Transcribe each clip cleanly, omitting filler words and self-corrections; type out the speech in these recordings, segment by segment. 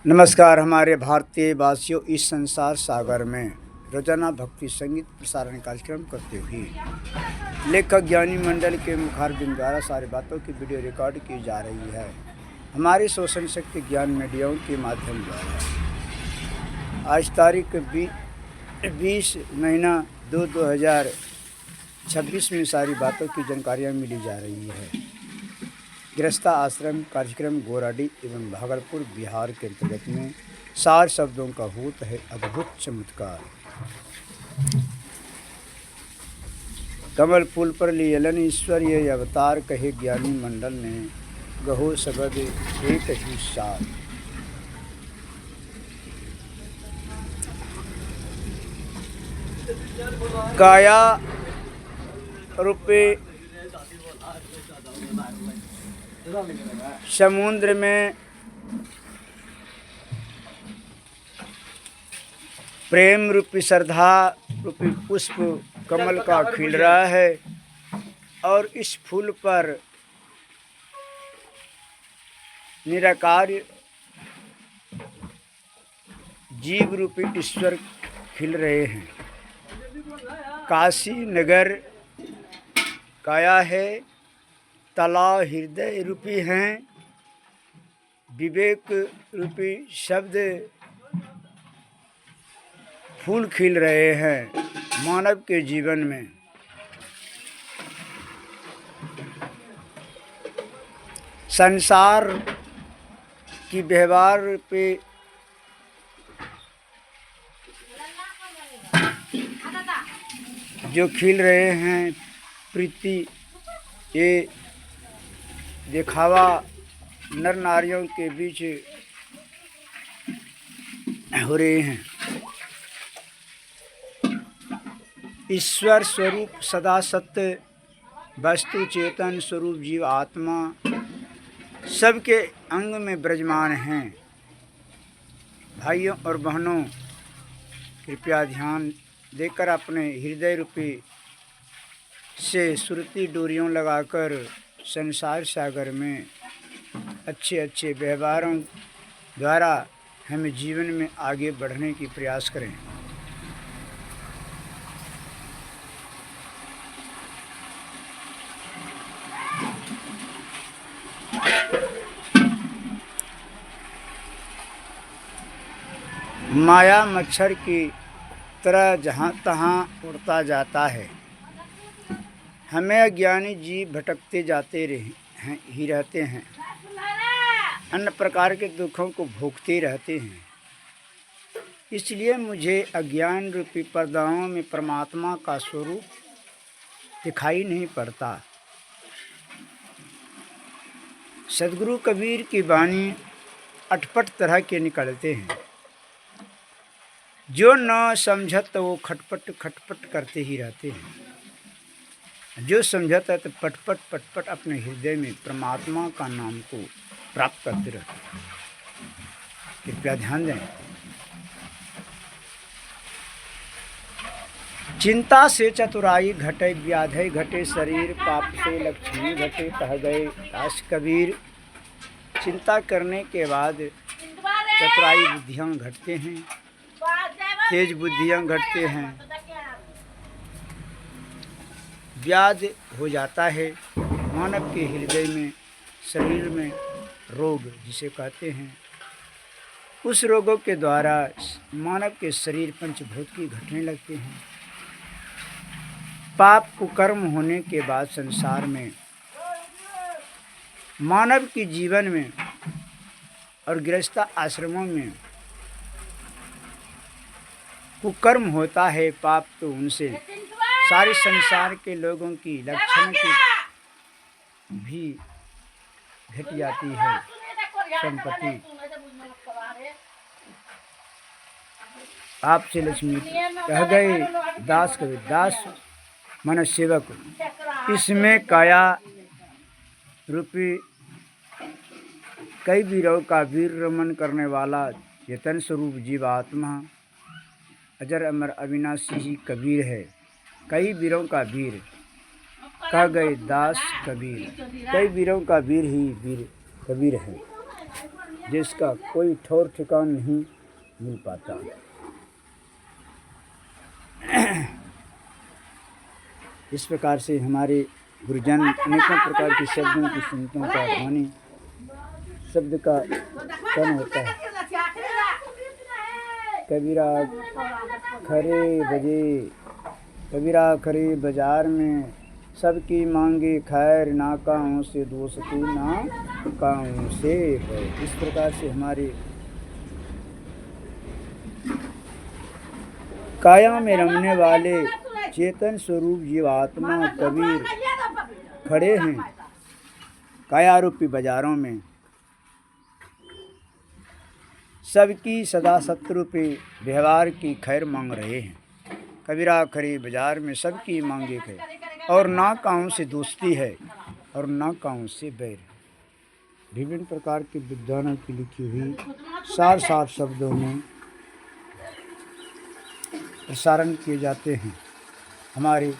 नमस्कार। हमारे भारतीय वासियों, इस संसार सागर में रोजाना भक्ति संगीत प्रसारण कार्यक्रम करते हुए लेखक ज्ञानी मंडल के मुखारबिंद द्वारा सारी बातों की वीडियो रिकॉर्ड की जा रही है। हमारी शोषण शक्ति ज्ञान मीडियाओं के माध्यम द्वारा आज तारीख 20 महीना 2026 में सारी बातों की जानकारियाँ मिली जा रही है। गृहस्था आश्रम कार्यक्रम गोराडी एवं भागलपुर बिहार के अंतर्गत में 4 शब्दों का होता है अद्भुत चमत्कार। कमल फूल पर लियलन ईश्वर ये अवतार, कहे ज्ञानी मंडल ने गहो शब्द एक ही साथ। काया रूपे समुद्र में प्रेम रूपी श्रद्धा रूपी पुष्प कमल का खिल रहा है और इस फूल पर निराकार जीव रूपी ईश्वर खिल रहे हैं। काशी नगर काया है, तालाब हृदय रूपी हैं, विवेक रूपी शब्द फूल खिल रहे हैं मानव के जीवन में। संसार की व्यवहार पे जो खिल रहे हैं प्रीति, ये दिखावा नर नारियों के बीच हो रहे हैं। ईश्वर स्वरूप सदा सत्य वस्तु चेतन स्वरूप जीव आत्मा सबके अंग में विराजमान हैं। भाइयों और बहनों, कृपया ध्यान देकर अपने हृदय रूपी से सुरती डोरियों लगाकर संसार सागर में अच्छे अच्छे व्यवहारों द्वारा हमें जीवन में आगे बढ़ने की प्रयास करें। माया मच्छर की तरह जहाँ तहाँ उड़ता जाता है। हमें अज्ञानी जीव भटकते जाते ही रहते हैं, अन्य प्रकार के दुखों को भोगते रहते हैं। इसलिए मुझे अज्ञान रूपी पर्दाओं में परमात्मा का स्वरूप दिखाई नहीं पड़ता। सदगुरु कबीर की वाणी अटपट तरह के निकलते हैं। जो न समझत तो वो खटपट खटपट करते ही रहते हैं, जो समझता है तो पटपट पटपट अपने हृदय में परमात्मा का नाम को प्राप्त करते रहते हैं। कृपया ध्यान दें। चिंता से चतुराई घटे, व्याधि घटे शरीर, पाप से लक्ष्मी घटे, कह गए दास कबीर। चिंता करने के बाद चतुराई बुद्धियाँ घटते हैं, तेज बुद्धियाँ घटते हैं, व्याध हो जाता है मानव के हृदय में, शरीर में रोग जिसे कहते हैं। उस रोगों के द्वारा मानव के शरीर पंचभूत की घटने लगते हैं। पाप कुकर्म होने के बाद संसार में मानव के जीवन में और गृहस्थ आश्रमों में कुकर्म होता है। पाप तो उनसे सारे संसार के लोगों की लक्षण की भी घट जाती है संपत्ति। आपसे लक्ष्मी कह गए दास कबीर, दास मन सेवक। इसमें काया रूपी कई वीरों का वीर रमन करने वाला चेतन स्वरूप जीव आत्मा अजर अमर अविनाशी ही कबीर है। कई वीरों का वीर कह गए दास कबीर, कई वीरों का वीर ही वीर कबीर है। जिसका कोई ठौर ठिकान नहीं मिल पाता। इस प्रकार से हमारे गुरुजन अनेकों प्रकार के शब्दों की संतों का वाणी शब्द का कम होता है। कबीरा खरे बजे, कबीरा खरे बाजार में सबकी मांगे खैर, ना काहों से दोस्ती ना काहों से है। इस प्रकार से हमारे काया में रमने वाले चेतन स्वरूप जीवात्मा कबीर खड़े हैं काया रूपी बाजारों में, सबकी सदा शत्रु पे व्यवहार की खैर मांग रहे हैं। कबीरा खरे बाजार में सबकी मांगे खैर, और ना काहों से दोस्ती है और ना काहों से बैर। विभिन्न प्रकार के विद्वानों की लिखी हुई सार सार शब्दों में प्रसारण किए जाते हैं हमारे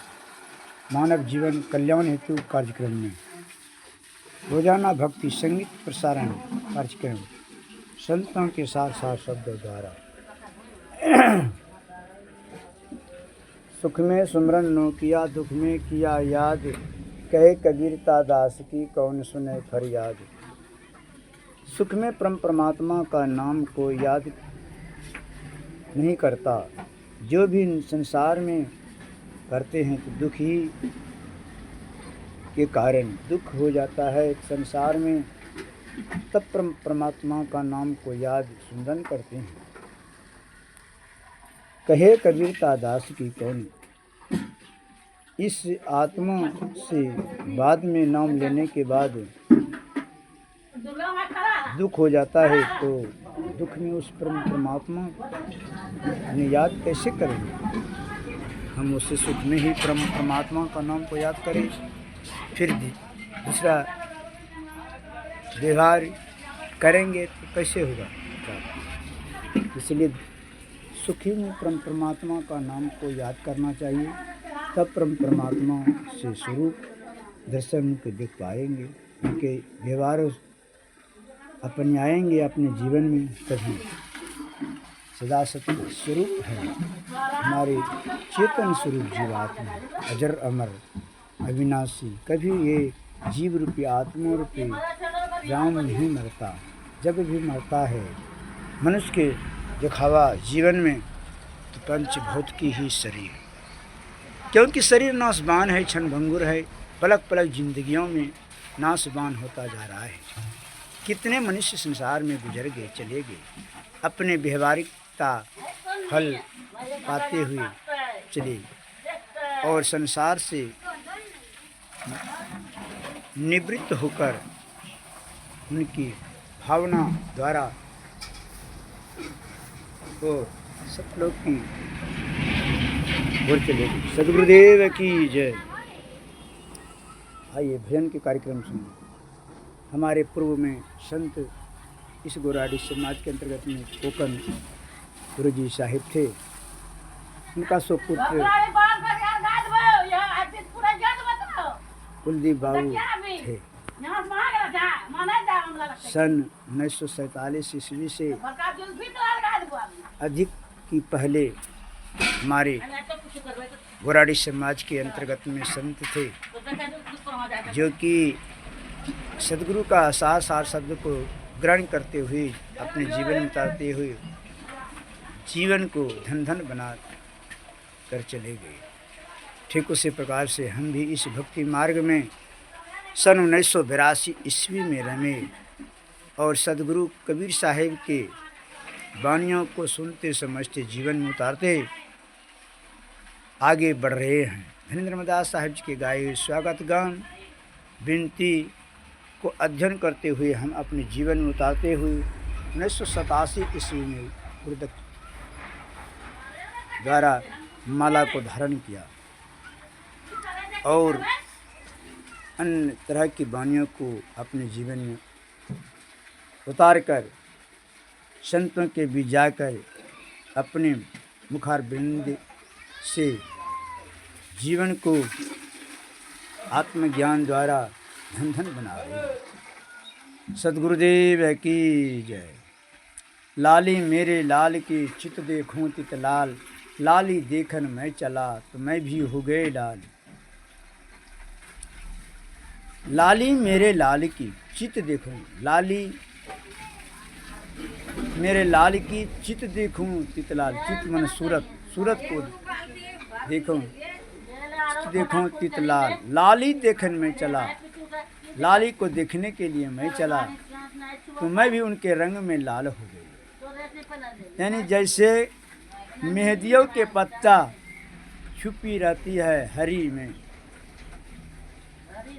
मानव जीवन कल्याण हेतु कार्यक्रम में। रोजाना भक्ति संगीत प्रसारण कार्यक्रम संतों के सार सार शब्दों द्वारा। सुख में सुमरन नो किया, दुख में किया याद, कहे कबीरता दास की कौन सुने फरियाद। सुख में परमात्मा का नाम को याद नहीं करता, जो भी संसार में करते हैं तो दुख ही के कारण दुख हो जाता है संसार में, तब परमात्मा का नाम को याद सुमरन करते हैं। कहे कबीरता दास की कौन, इस आत्मा से बाद में नाम लेने के बाद दुख हो जाता है, तो दुख में उस परमात्मा ने याद कैसे करेंगे। हम उससे सुख में ही परमात्मा का नाम को याद करें, फिर दूसरा व्यवहार करेंगे तो कैसे होगा। इसलिए सुखी में परमात्मा का नाम को याद करना चाहिए, तब परमात्मा से स्वरूप दर्शन को देख पाएंगे, उनके व्यवहार अपने आएंगे अपने जीवन में। तभी सदा सत्य स्वरूप है हमारे चेतन स्वरूप जीवात्मा, अजर अमर अविनाशी। कभी ये जीव रूपी आत्मा रूपी राम नहीं मरता, जब भी मरता है मनुष्य के दिखावा जीवन में तो पंचभूत की ही शरीर, क्योंकि शरीर नाशवान है, क्षणभंगुर है, पलक पलक जिंदगियों में नाशवान होता जा रहा है। कितने मनुष्य संसार में गुजर गए, चले गए, अपने व्यवहारिकता फल पाते हुए चले, और संसार से निवृत्त होकर उनकी भावना द्वारा तो सब लोग की ओर चले गए। सद्गुरुदेव की जय। आइए भजन के कार्यक्रम सुनिए। हमारे पूर्व में संत इस गोराडी समाज के अंतर्गत में कोकन गुरुजी साहिब थे, उनका सुपुत्र कुलदीप बाबू थे। सन 1947 ईस्वी से अधिक की पहले हमारे गोराडी समाज के अंतर्गत में संत थे, जो कि सदगुरु का सार सार शब्द को ग्रहण करते हुए अपने जीवन में उतारते हुए जीवन को धन धन बना कर चले गए। ठीक उसी प्रकार से हम भी इस भक्ति मार्ग में सन 1982 ईस्वी में रमे और सदगुरु कबीर साहिब के वाणियों को सुनते समझते जीवन में उतारते आगे बढ़ रहे हैं। धनेंद्र दास साहिब जी के गाए हुए स्वागत गान विनती को अध्ययन करते हुए हम अपने जीवन में उतारते हुए 1987 ईस्वी में गुरुदत्त द्वारा माला को धारण किया और अन्य तरह की वाणियों को अपने जीवन में उतार कर संतों के बीच जाकर अपने मुखारबिंद से जीवन को आत्मज्ञान द्वारा धन धन बना रहे हैं। सद्गुरुदेव की जय। लाली मेरे लाल की चित देखूं तित लाल, लाली देखन मैं चला तो मैं भी हो गए लाल। लाली मेरे लाल की चित देखूं, लाली मेरे लाल की चित देखूं तित लाल। चित मन सूरत, सूरत को देखूं, चित देखूं तित लाल, लाली देखन में चला। लाली को देखने के लिए मैं चला तो मैं भी उनके रंग में लाल हो गई। यानी जैसे मेहंदियों के पत्ता छुपी रहती है हरी में,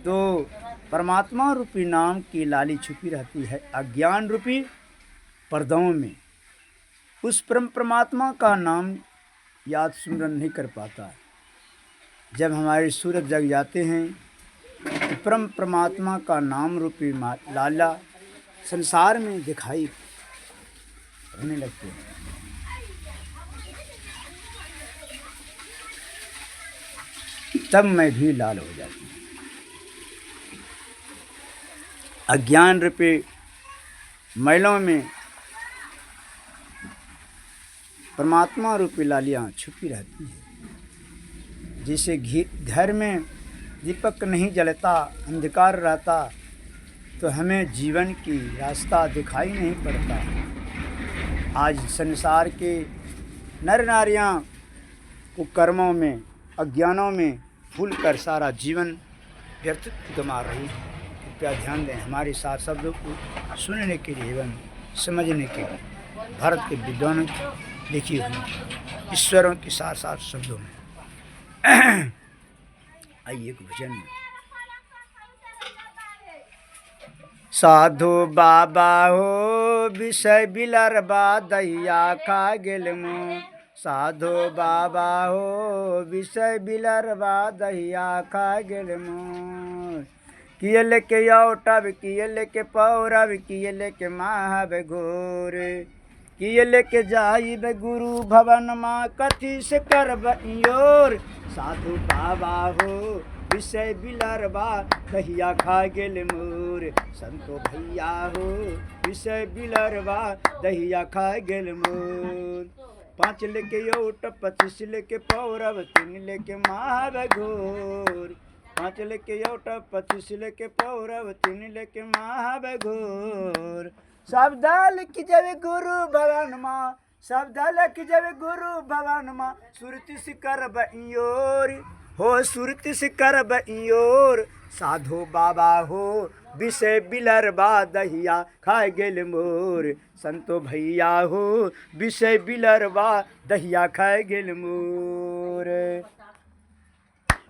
तो परमात्मा रूपी नाम की लाली छुपी रहती है अज्ञान रूपी पर्दों में। उस परमात्मा का नाम याद सुमरन नहीं कर पाता। जब हमारे सूरज जग जाते हैं तो परमात्मा का नाम रूपी लाला संसार में दिखाई होने लगते हैं। तब मैं भी लाल हो जाती हूँ। अज्ञान रूपी मैलों में परमात्मा रूपी लालियाँ छुपी रहती है। जैसे घर में दीपक नहीं जलता, अंधकार रहता, तो हमें जीवन की रास्ता दिखाई नहीं पड़ता। आज संसार के नर नारियाँ कुकर्मों में, अज्ञानों में भूल कर सारा जीवन व्यर्थ गंवा रही है। कृपया ध्यान दें, हमारे साथ शब्दों को सुनने के लिए एवं समझने के लिए भारत के विद्वानों की लिखी हुई ईश्वरों के साथ साथ शब्दों में आइए एक भजन में। साधु बाबा हो विषय बिलरबा दहिया खा गेल मुँह। साधु बाबा हो विषय बिलरबा दहिया खा गेल मुँह। किए लेके औटब, किए लेके पौरब, किए लेके महाब घोर। किए लेके जाइब गुरु भवन माँ, कथी से करब इयोर। साधु बाबा हो विषय बिलरबा दहिया खा गेल मोर। संतो भैया हो विषय बिलरबा दहिया खा गेल मोर। 5 लेके ओट, 25 लेके पौरब, 3 लेके महाब घोर। 5 लेके ओट, 25 लेके पौरब, 3 लेके महाब घोर। शब्द लिख जब गुरु भवन माँ, शब्द लिख जब गुरु भवन माँ, सुरति से करब इयोर हो, सुरति से करब इयोर। साधु बाबा हो विषय बिलरबा दहिया खा गेल मोर। संतो भैया हो विषय बिलरबा दहिया खा गेल मोर।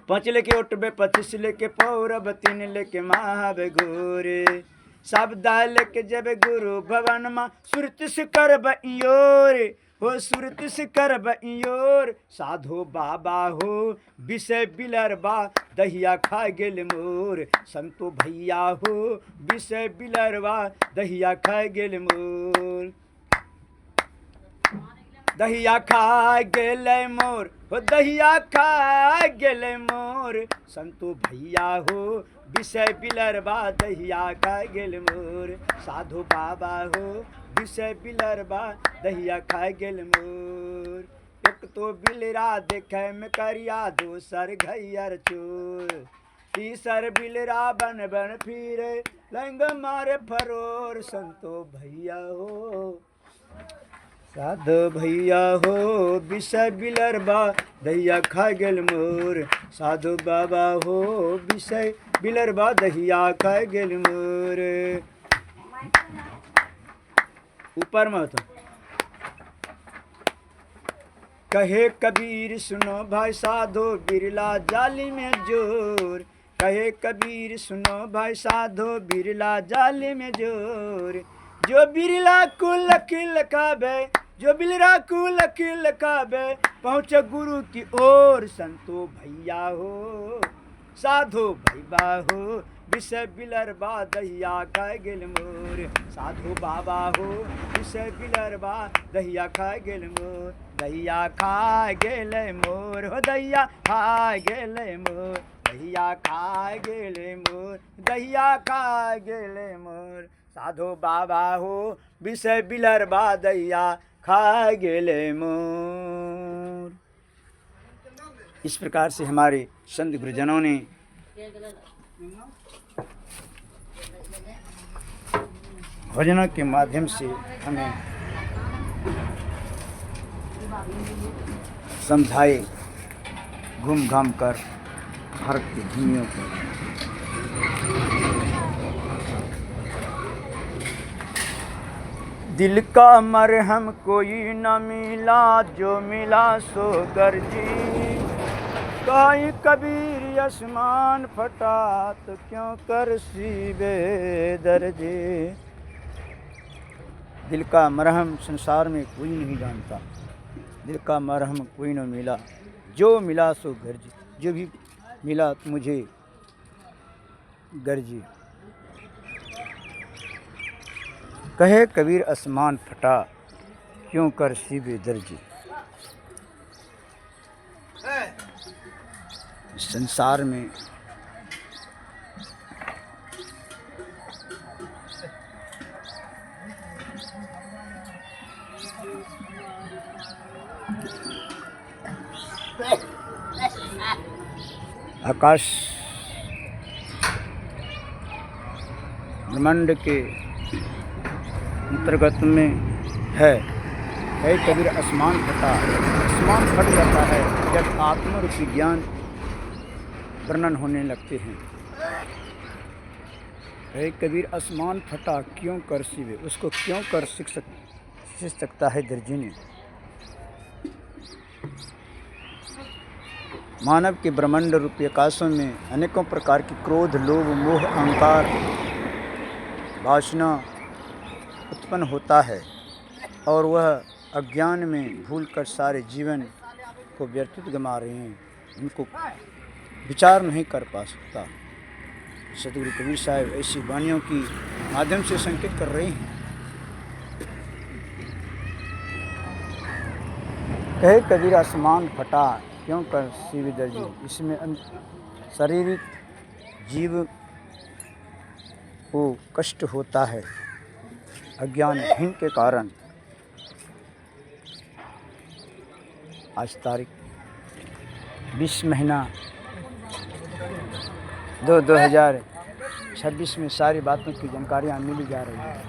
5 लेके उठबे, 25 लेके पौरब, 3 लेके महाब घोरे। शब्द लेके जब गुरु भवन माँ, सुरति से करब इयोर हो, सुरति से करब इयोर। साधु बाबा हो विषय बिलरबा दहिया खा गेल मोर। संतो भैया हो विषय बिलरबा दहिया खा गेल मोर। दहिया खा गेले मोर हो, दहिया खा गेले मोर। संतो भैया हो विषय बिलरबा दहिया खा गेल मोर। साधु बाबा हो विषय बिलरबा दहिया खा गेल मोर। एक तो बिलरा देखे में करिया, दोसर घैयर चोर। तीसर बिलरा बन बन फिरे, लंग मारे फरोर। संतो भैया हो साधु भैया हो विषय बिलरबा दहिया खा गेल मोर। साधु बाबा हो विषय बिलरबा दहिया खा गेल मोर। ऊपर में तो कहे कबीर सुनो भाई, साधु बिरला जाली में जोर। कहे कबीर सुनो भाई, साधु बिरला जाली में जोर। जो बिरला को लकील काबे, जो बिलरा को लकील काबे, पहुँचे गुरु की ओर। संतो भैया हो साधु भैया हो विषय बिलरबा दहिया खा गेल मोर। साधु बाबा हो विषय बिलरबा दहिया खा गेल मोर। दहिया खा गेल मोर हो, दहिया खा गेल मोर। दहिया खाए गेले मोर, दहिया खाए गेले मोर। साधो बाबा हो विषय बिलरबा दहिया खाए गेले मोर। इस प्रकार से हमारे संत गुरुजनों ने भजनों के माध्यम से हमें समझाए, घूम घाम कर भारत की भूमियों को। दिल का मरहम कोई न मिला, जो मिला सो गर्जी। कहीं कबीर आसमान फटा, तो क्यों कर सीबे दर्जी। दिल का मरहम संसार में कोई नहीं जानता, दिल का मरहम कोई न मिला, जो मिला सो गर्जी। जो भी मिला मुझे गर्जी। कहे कबीर आसमान फटा, क्यों कर सीबे दर्जी। संसार में आकाश ब्रह्मांड के अंतर्गत में है कबीर आसमान फटा। आसमान फट जाता है जब आत्मरूपी ज्ञान वर्णन होने लगते हैं। है कबीर आसमान फटा, क्यों कर सीबे। उसको क्यों कर सीख सकता है दर्जी ने। मानव के ब्रह्मांड रूपी आकाशों में अनेकों प्रकार की क्रोध, लोभ, मोह, अहंकार, वासना उत्पन्न होता है और वह अज्ञान में भूलकर सारे जीवन को व्यर्थित गमा रहे हैं। उनको विचार नहीं कर पा सकता। सतगुरु कबीर साहब ऐसी वाणियों की माध्यम से संकेत कर रहे हैं। कहे कबीर आसमान फटा, क्यों कर सीबे दर्जी। इसमें शारीरिक जीव को कष्ट होता है अज्ञान हीन के कारण। आज तारीख 20 महीना 2026 में सारी बातों की जानकारियाँ मिली जा रही हैं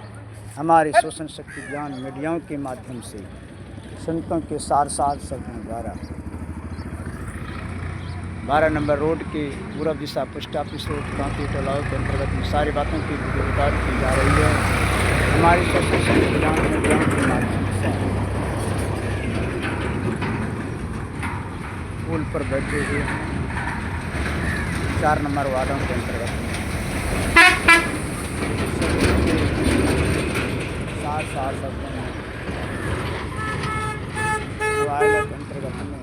हमारे शोषण शक्ति ज्ञान मीडियाओं के माध्यम से, संतों के सार शब्दों द्वारा। 12 नंबर रोड के पूरब दिशा पोस्ट ऑफिस रोड कांपी टोलाव के अंतर्गत में सारी बातों की वीडियो रिकॉर्ड की जा रही है हमारी शोषण शक्ति ज्ञान मीडियाओं के माध्यम से। पुल पर बैठे हुए 4 नंबर वार्डों के अंतर्गत में सार शब्दों में के अंतर्गत में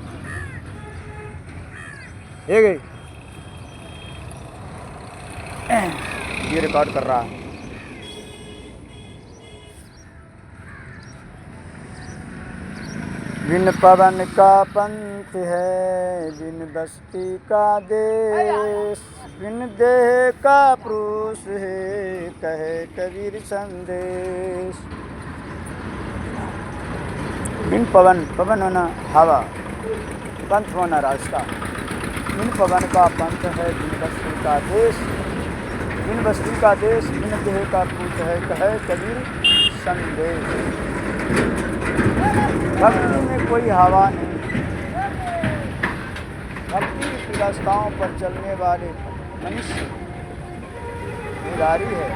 ये रिकॉर्ड कर रहा है। बिन पवन का पंथ है, बिन बस्ती का देश, बिन देह का पुरुष है, कहे कबीर संदेश। बिन पवन, पवन होना हवा, पंथ होना रास्ता। बिन पवन का पंथ है, बिन बस्ती का देश, बिन बस्ती का देश, बिन देह का पुरुष है, कहे कबीर संदेश। भक्ति में कोई हवा नहीं, भक्ति की रास्ताओं पर चलने वाले मनुष्य निरारी है।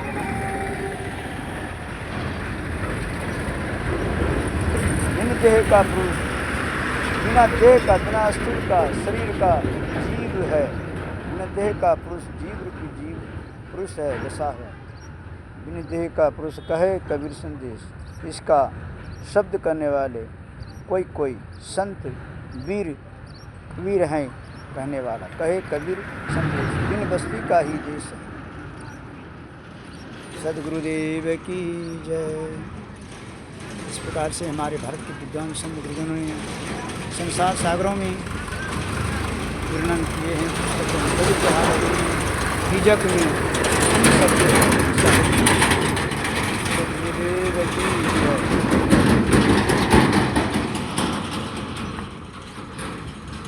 बिन देह का पुरुष, बिना देह का, बिना स्थूल का शरीर का जीव है। बिना देह का पुरुष जीव रूपी जीव पुरुष है, दशा है। बिन देह का पुरुष कहे कबीर संदेश। इसका शब्द करने वाले कोई संत वीर हैं कहने वाला, कहे कबीर संदेश। बिन बस्ती का ही देश है। सदगुरुदेव की जय। इस प्रकार से हमारे भारत के विद्वान संत गुरुजनों ने संसार सागरों में वर्णन किए हैं पुस्तकों में, ललित जहाज में, बीजक में, इन सब के साहित्य। तो गुरुदेव की जय।